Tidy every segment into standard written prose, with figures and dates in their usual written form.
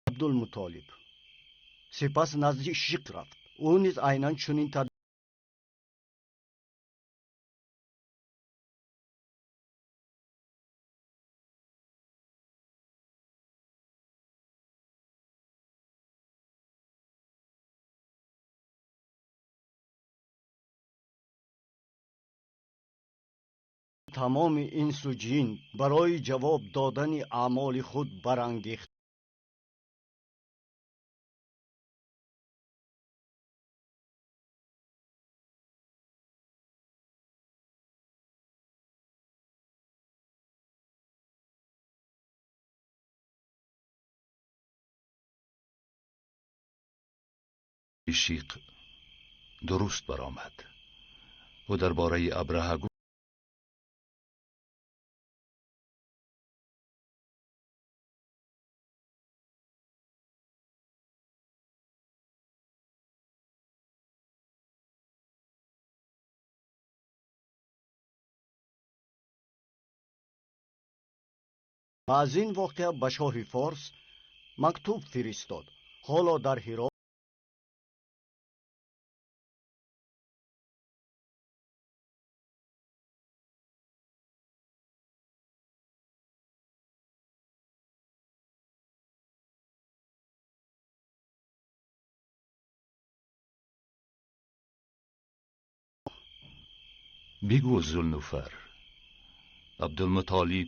عبدالمطالب سپس نزد شیق رفت. او نیز عیناً چنین تمام اینس و جین برای جواب دادن اعمال خود برانگیخت. شیق درست برآمد و درباره ابرهه گفت: و از این واقعه به شاه فارس مکتوب فرستاد. حالا در هرات بگو ذوالنوفر، عبدالمطالب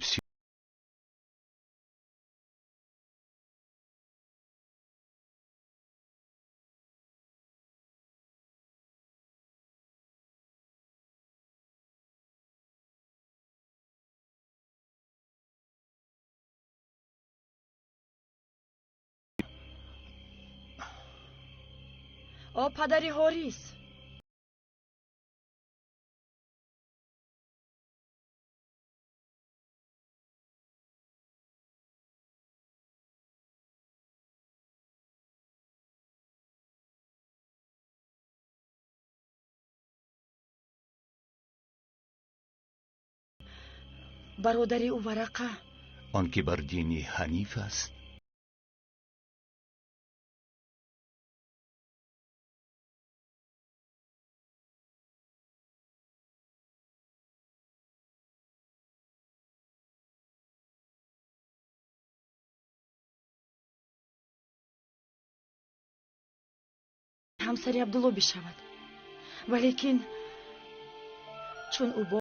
پدری هوریس، برادری او ورقه، آن که بر دین حنیف است. همسری عبدالله بشود، ولیکن چون او با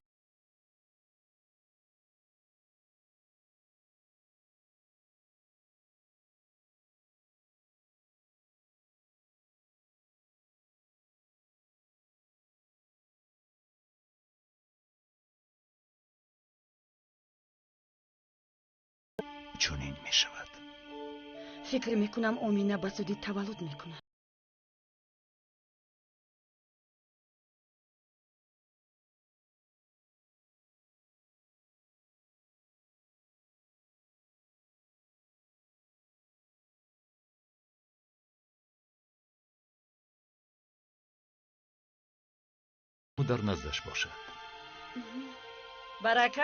چنین می شود. فکر میکنم آمینه به زودی تولد میکنه. او در نزدش باشد. برکه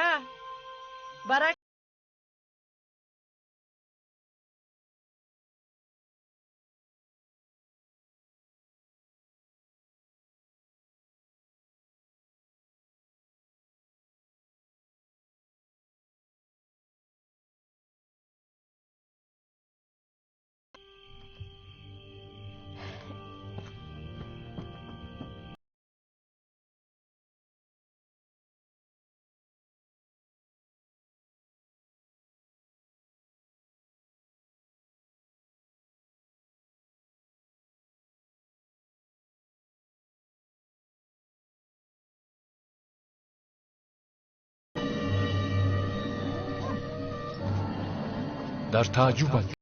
در تعجب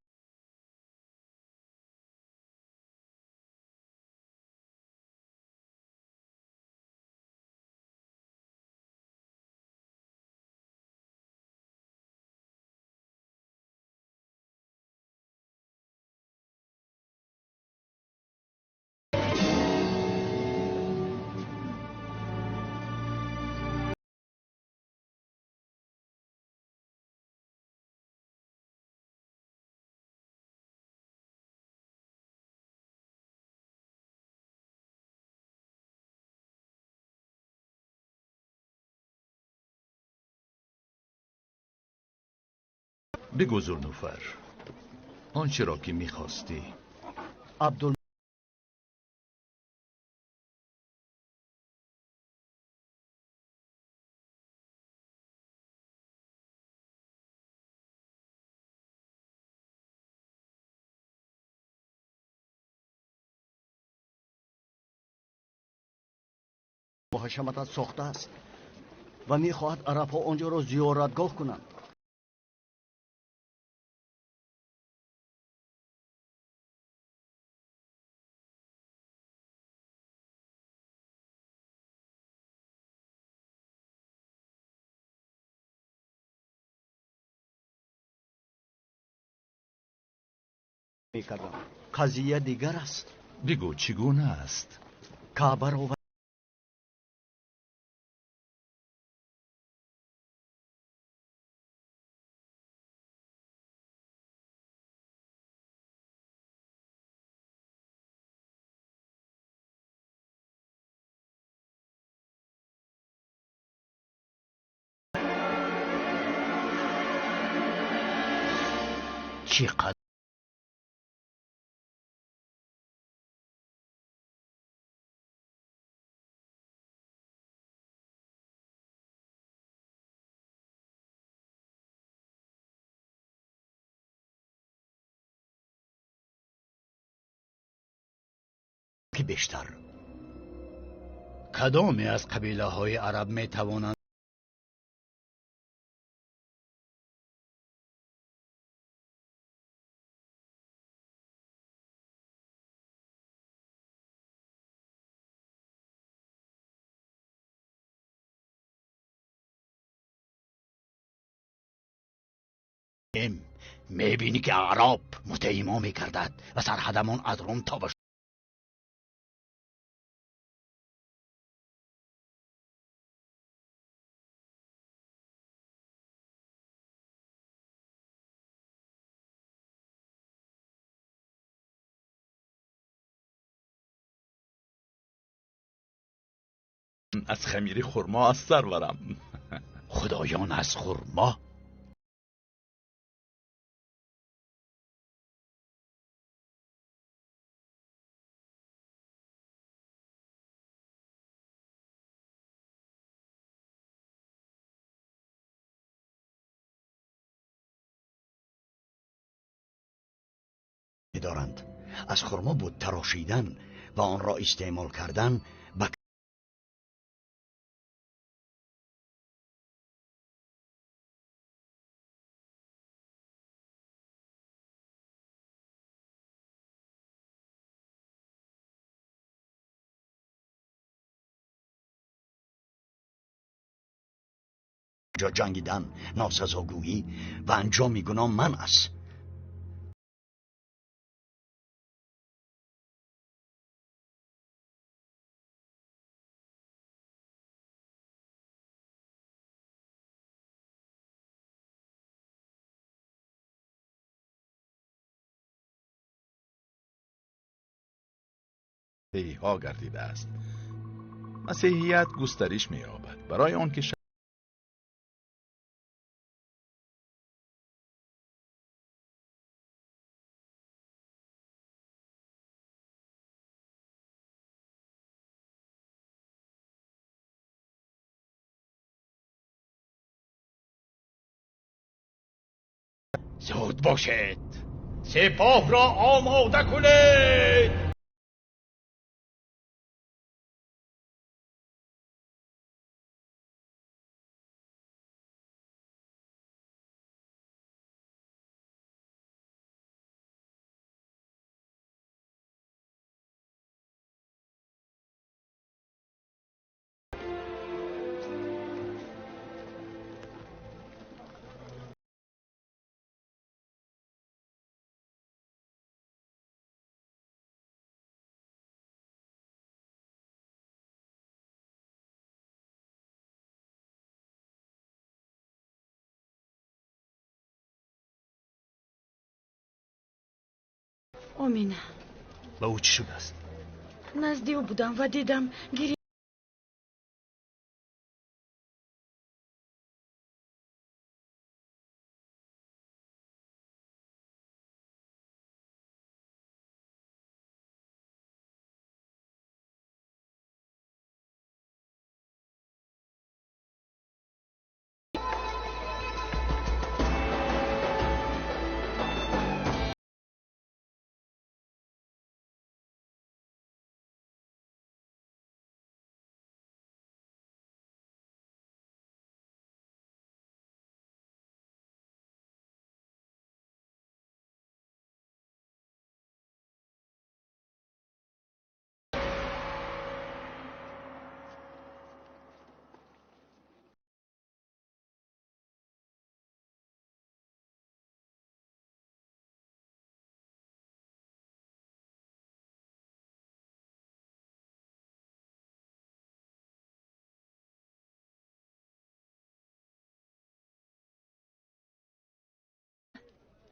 بگو زلنوفر، آنچه را که میخواستی. عبدال با حشمتت ساخته است و میخواهد عربها آنجا را زیارتگاه کنند. میکردم قضیه دیگر است. بگو چگونه است؟ کعبه را و چقدر که بیشتر کدامی از قبیله های عرب می توانند می بینی که اعراب مطیع ما می کردد و سرحدمان از روم تا به از خمیر خرما از سرورم. خدایان از خرما. دارند از خرما بود تراشیدن و آن را استعمال کردن به جا جنگیدن، ناسزاگویی و انجام گناه من است. ها گردیده است. مسیحیت گسترش می‌یابد برای آن که زود باشید، سپاه را آماده کنید. امینه، به او چی شده است؟ نزدیک بودم و دیدم گیری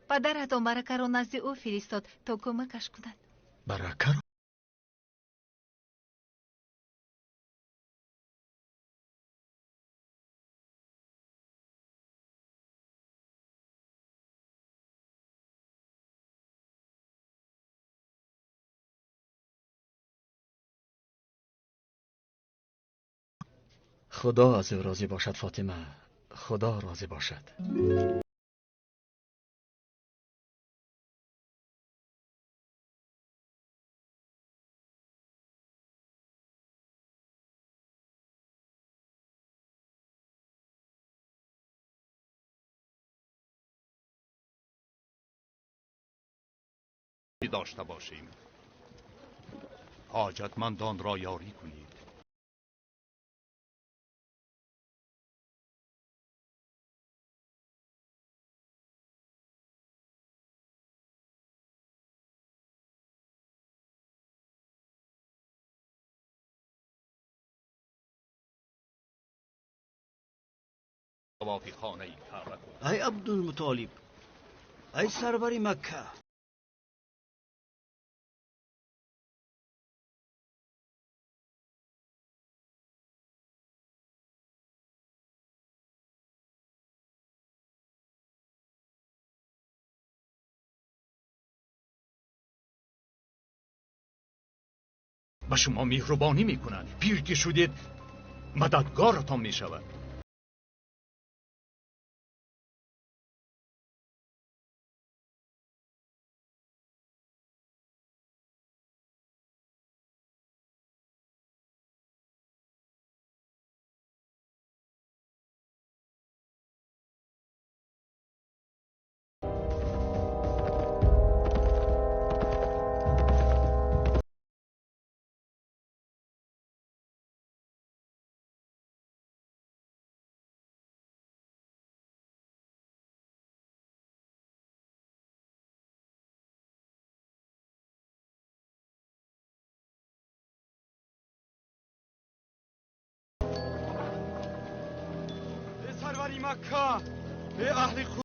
падаратон баракаро назди ӯ фиристод то кӯмакаш кунад. برکر خدا از او راضی باشد فاطمه، خدا راضی باشد. داشته باشیم. حاجتمندان را یاری کنید. توافی خانه ای کعبه کن. ای عبدالمطالب، ای سرور مکه، به شما مهربانی میکنند. پیر که شدید مددگارتان میشود. ای سرور مکه، ای اهل خود،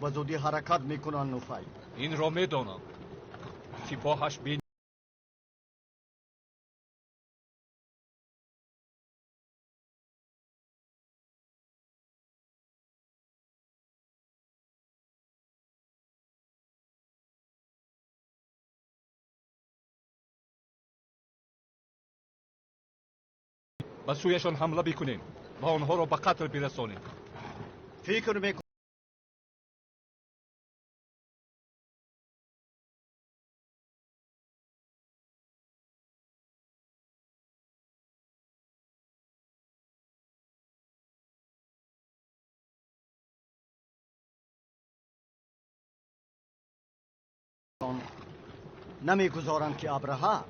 به زودی حرکت میکنن نفی. این را میدانم. سپاهش بین به سویشان حمله بکنیم و آنها را به قتل برسانیم. فکر میکنم نمیگذارم که ابرهه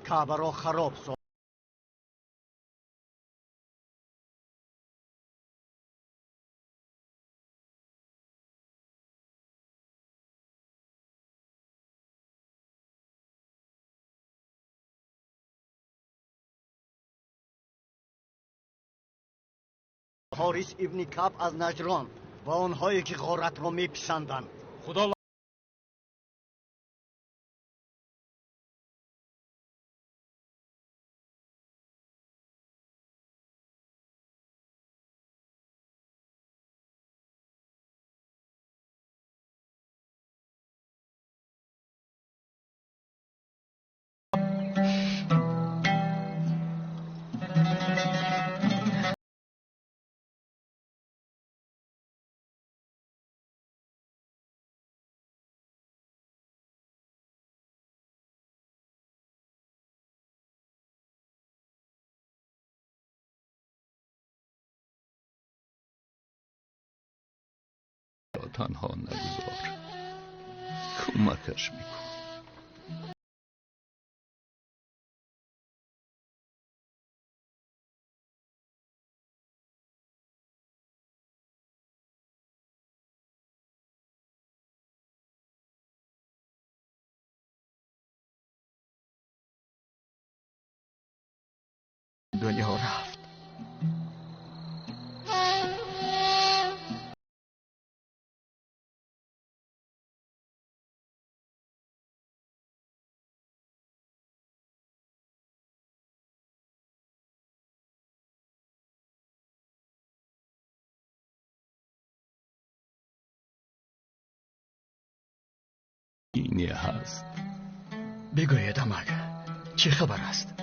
کعبه را خراب سازد. حارث ابن کعب از نجران و آنهایی که غارت را میپسندند. خدا تنها نگذار، کمکش میکن. دنیا رفت. اینی هست. بگوید امک، چه خبر است؟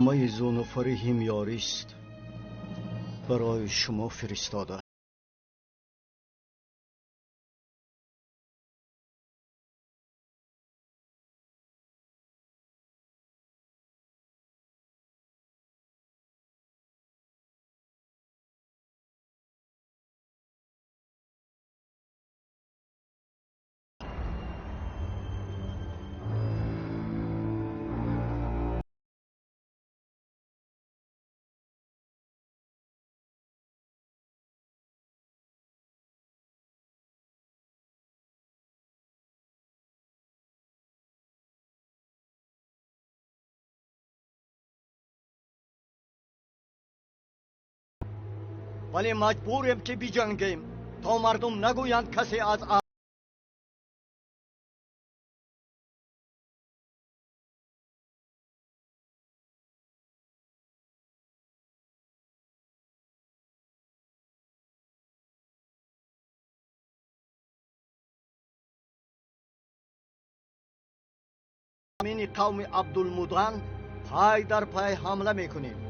مای زونفر هیمیاری است، برای شما فرستاده. ولی مجبوریم که بجنگیم تا مردم نگویند کسی از امین قوم عبدالمدن پای در پای حمله میکنیم.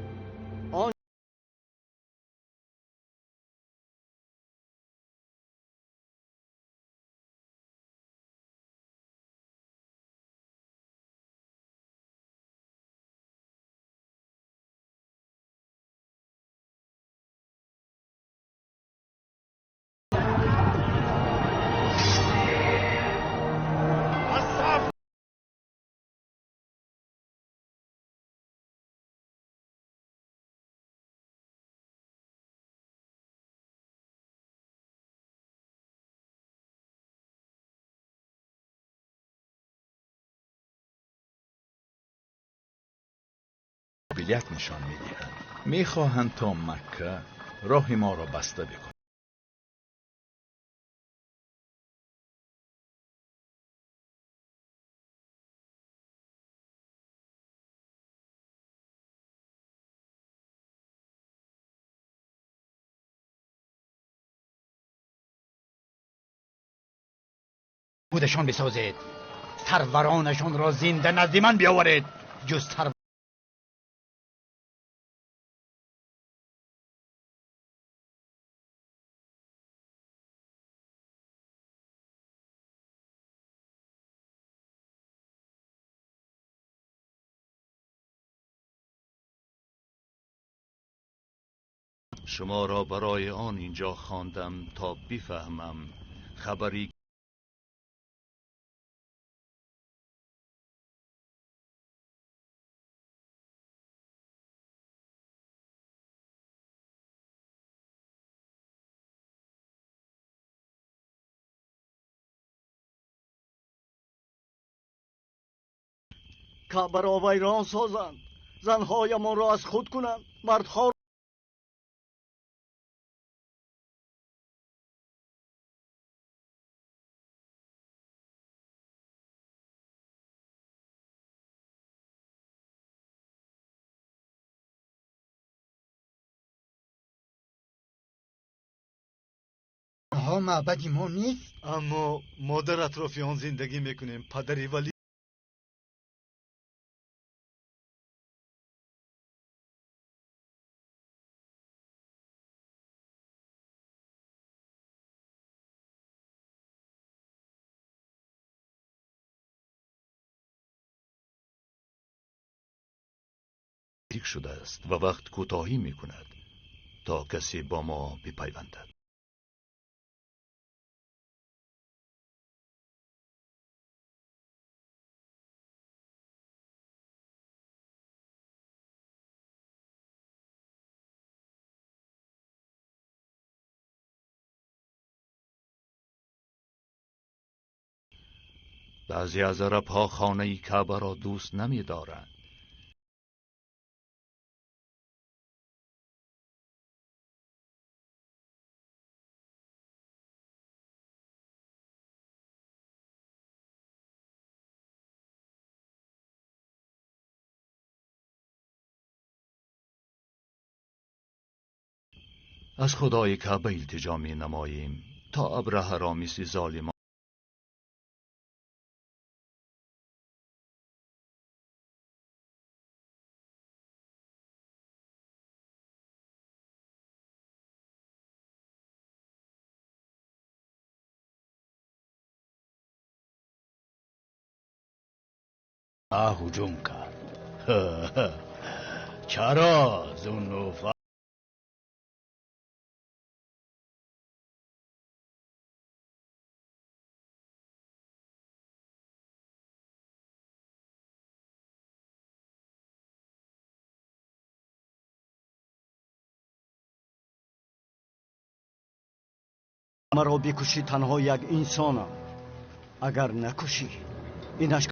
قابلیت نشان میدهند. میخواهند تا مکه راه ما را بسته بکنند. خودشان بسازید، سرورانشان را زنده نزد من بیاورید. جز شما را برای آن اینجا خواندم تا بفهمم خبری کعبه را ویران سازند، زنهایمان را از خود کنند، مردها ها معبدی ما نیست. اما ما در اطراف آن زندگی میکنیم پدری، ولی نزدیک شده است و وقت کوتاهی می کند تا کسی با ما بپیوندد. بعضی از عرب‌ها خانه کعبه را دوست نمی دارند. از خدای کعبه التجا می نماییم تا ابرهه را مثل ظالمان هجوم کرد. چرا ذوالنوفل؟ مرا بکشی تنها یک انسانم. اگر نکشی اینش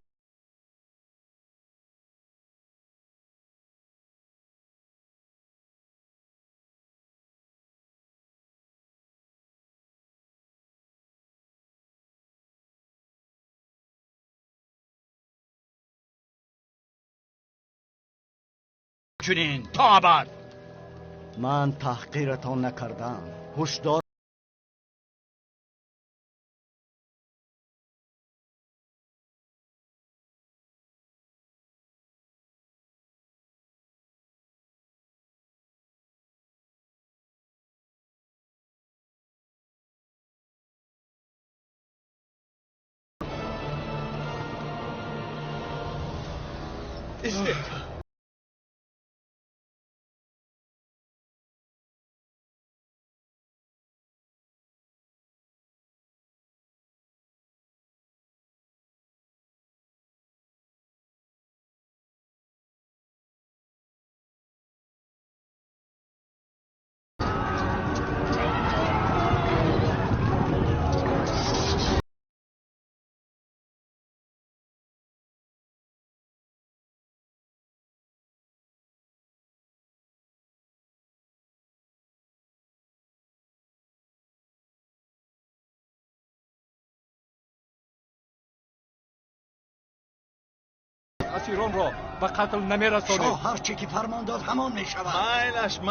چنین تا ابد. من تحقیرتان نکردم. هشدار اسیران را به قتل نمیرسانید. شاه هر چی که فرمان داد همان می شود.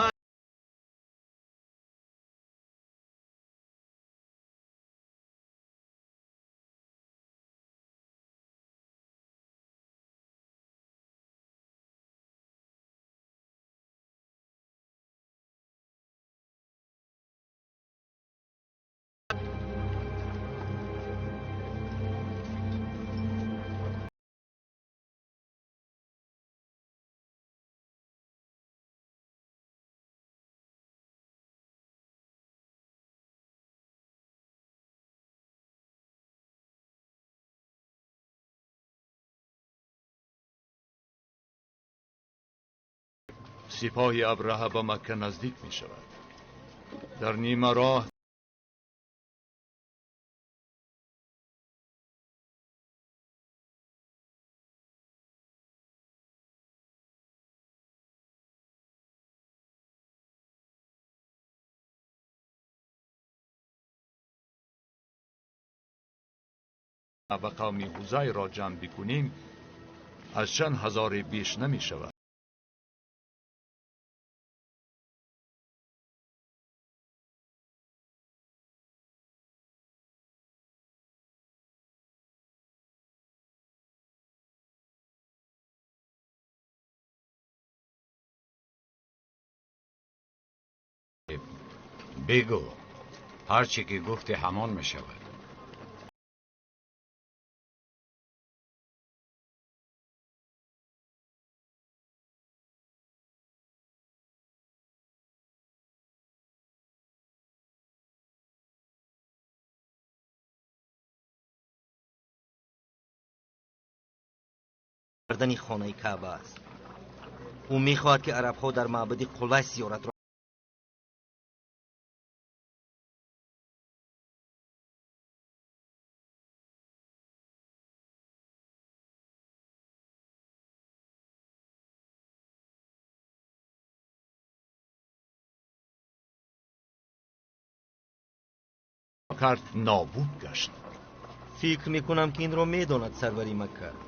سپاه ابرهه به مکه نزدیک می شود. در نیمه راه و قومی حوزه را جمع بکنیم از چند هزار بیش نمی شود. بگو، هرچی که گفتی همان می شود. کردن خانه کعبه است. او میخواهد که عرب‌ها در معبد قلعه زیارت را کرد نابود گشت. فکر میکنم که این را میداند سروری مکه.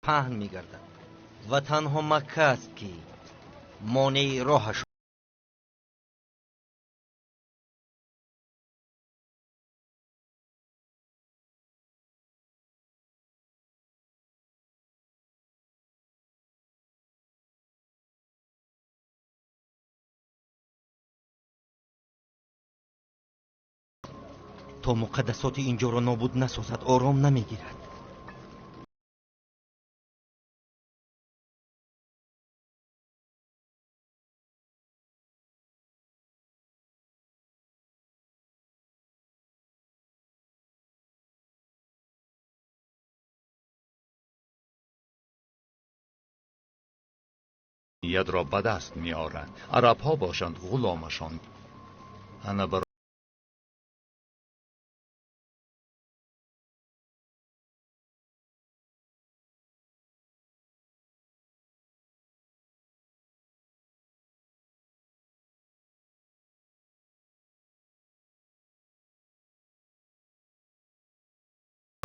پهن میگردد و تنها مکه است که مانع راهش. تا مقدسات اینجا را نابود نسازد آرام نمیگیرد. ید را به دست می آرند. عرب ها باشند غلامشان. انا برای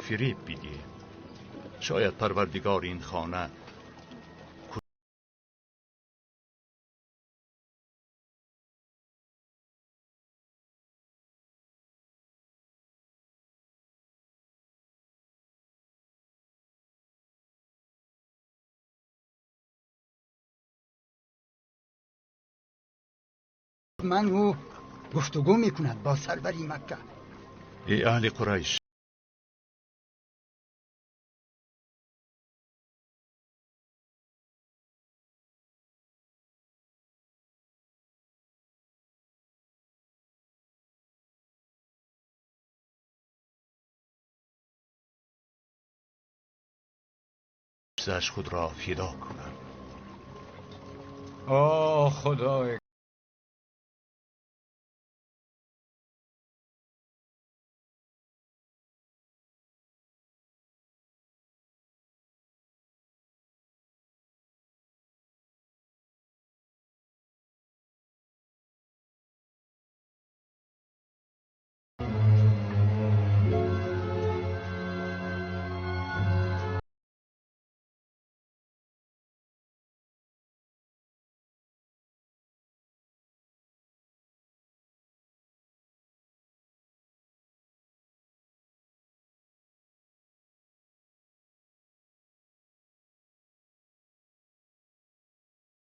فریب بیدی. شاید پروردگار این خانه من او گفتگو میکند با سروری مکه. ای اهل قریش، نفسش خود را فدا کنم. آه خدای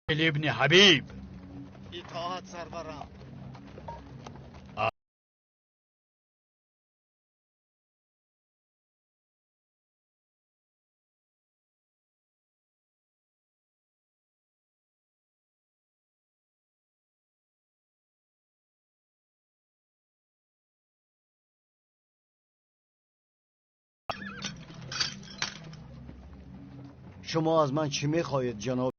ابن حبیب، اطاعت سرورم. شما از من چی میخواهید جناب؟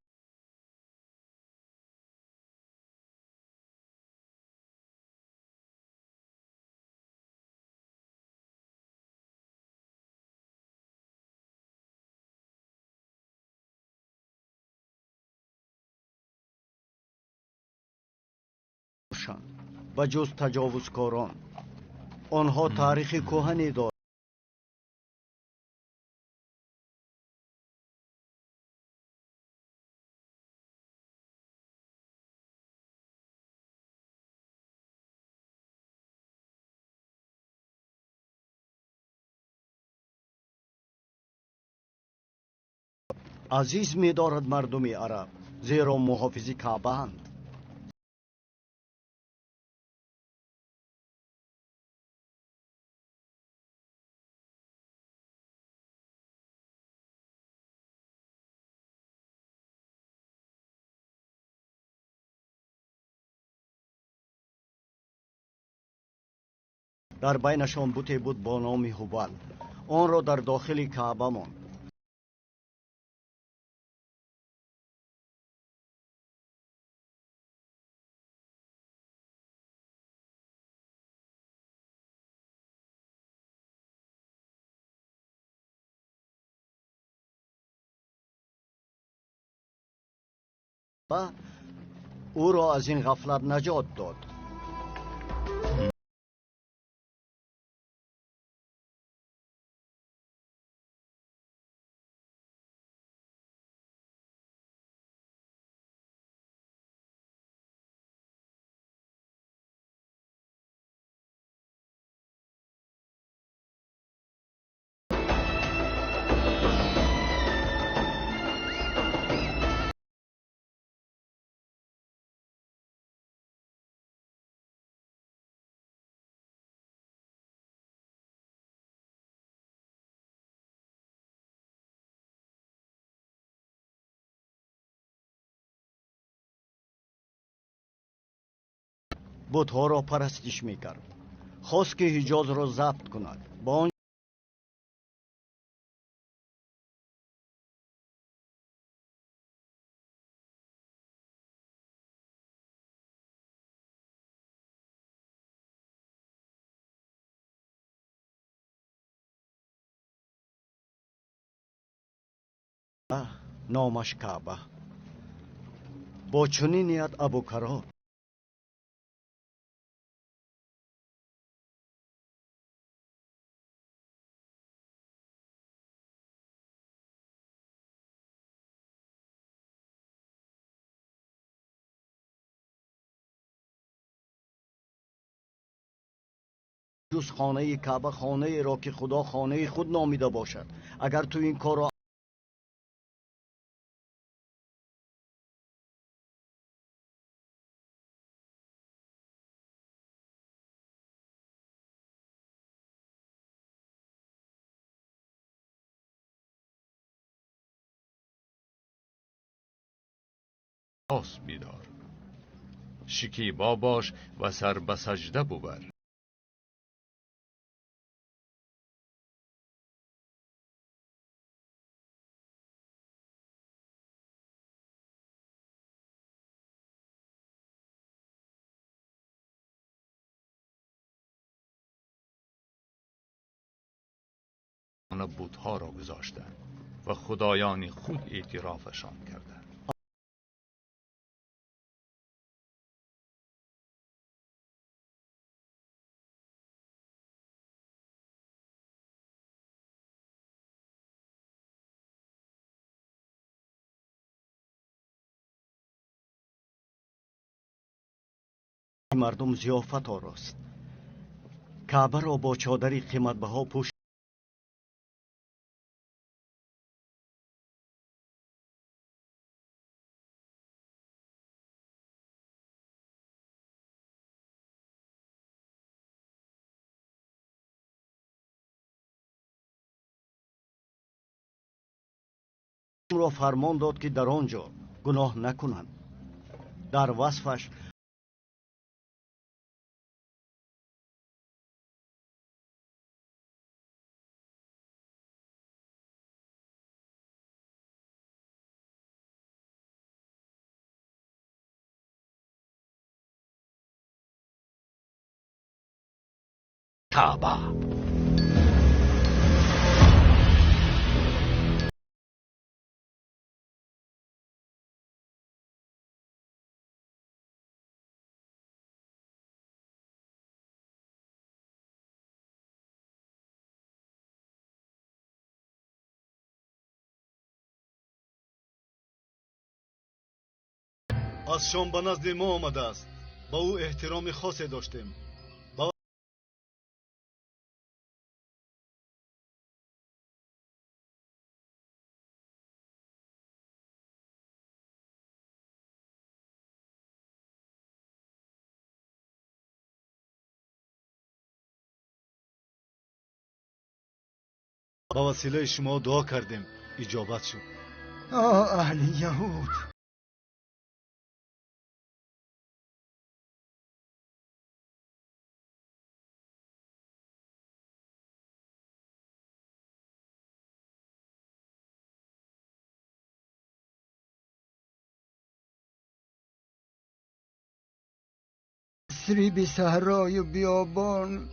باشند به جز تجاوزکاران. آنها تاریخ کهنی دارند. عزیز می دارد مردم عرب زیرا محافظ کعبه اند. در بینشان بتی بود با نام هبل. آن را در داخل کعبه ماند. او را از این غفلت نجات داد. بت‌ها را پرستش میکرد. خواست که حجاز را ضبط کند. با آن نامش کعبه. با چنین نیت ابوکرا جز خانه کعبه خانه ای را که خدا خانه خود نامیده باشد. اگر تو این کار را پاس بیدار، شکیبا باش و سر به سجده ببر. بت‌ها را گذاشتند و خدایان خود اعترافشان کردند. مردم ضیافت آراست. کعبه را با چادری قیمتبها پوشید. را فرمان داد که در آنجا گناه نکنند. در وصفش کعبه از شام به نزد ما آمده است. با او احترام خاصی داشتیم. با وسیله شما دعا کردیم، اجابت شد. اهل یهود، سری به صحرای و بیابان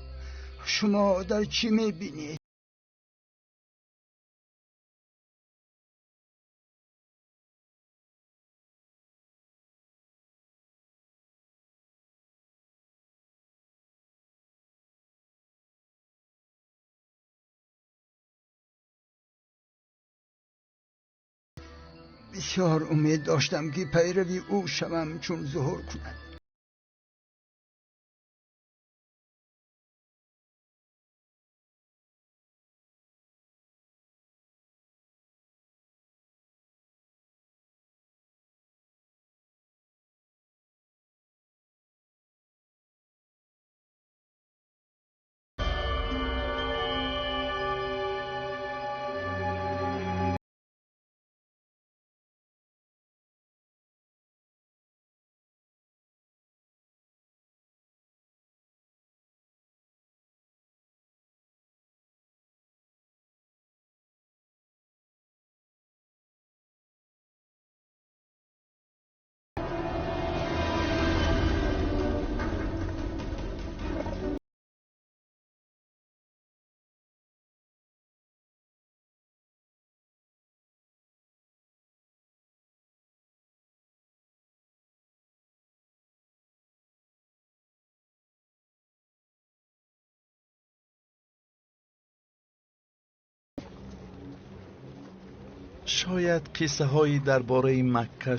شما در چی میبینید؟ بسیار امید داشتم که پیروی او شوم چون ظهور کند. شاید قصه هایی درباره مکه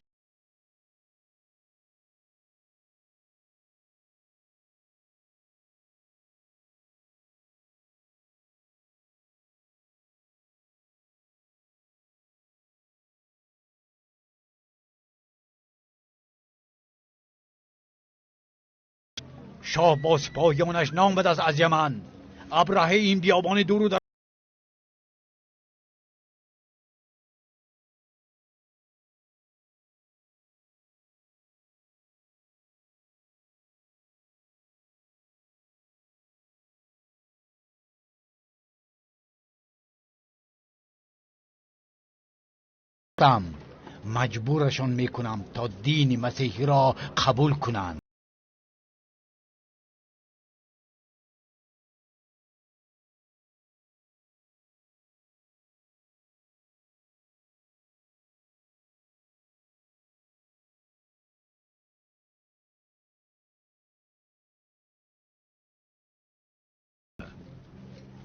شاه با سپاهیانش نامد از یمن. ابرهه این بیابان دور در مجبورشان میکنم تا دین مسیحی را قبول کنند.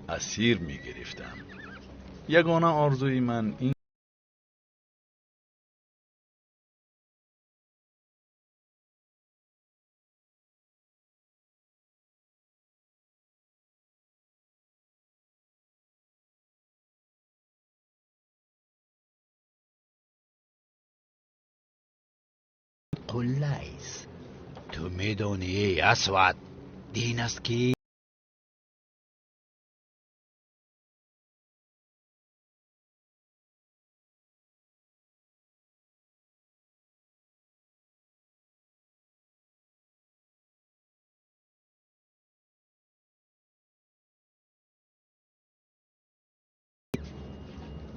اسیر می گرفتم. یگانه آرزوی من این قلیس، تو میدونی اسود دین است که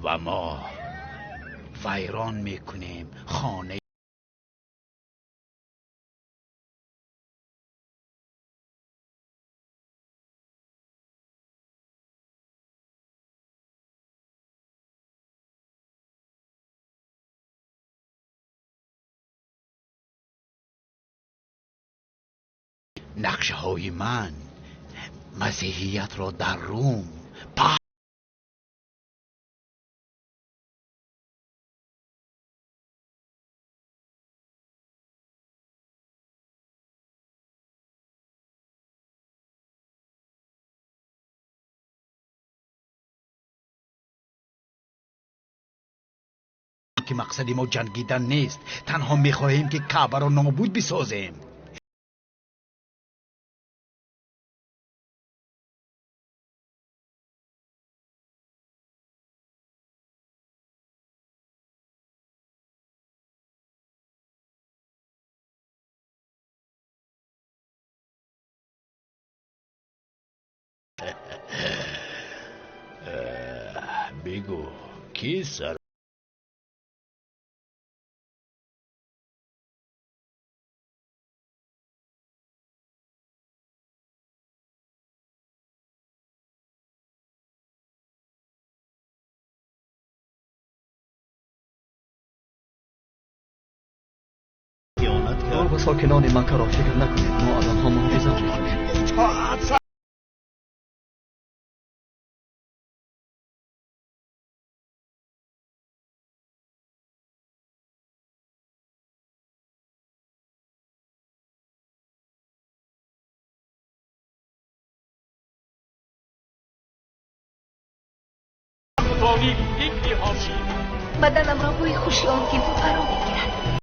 و ما ویران میکنیم خانه نقشه های من مسیحیت را در روم که مقصد ما جنگیدن نیست. تنها میخواهیم که کعبه را نابود بسازیم. بگو کی سر خیانت کرد؟ با ساکنان مکه را فکر نکنید. ما آدم ها محافظت میکنیم. بدنم را بوی خوشی آن تیمپو فرا میگیرد.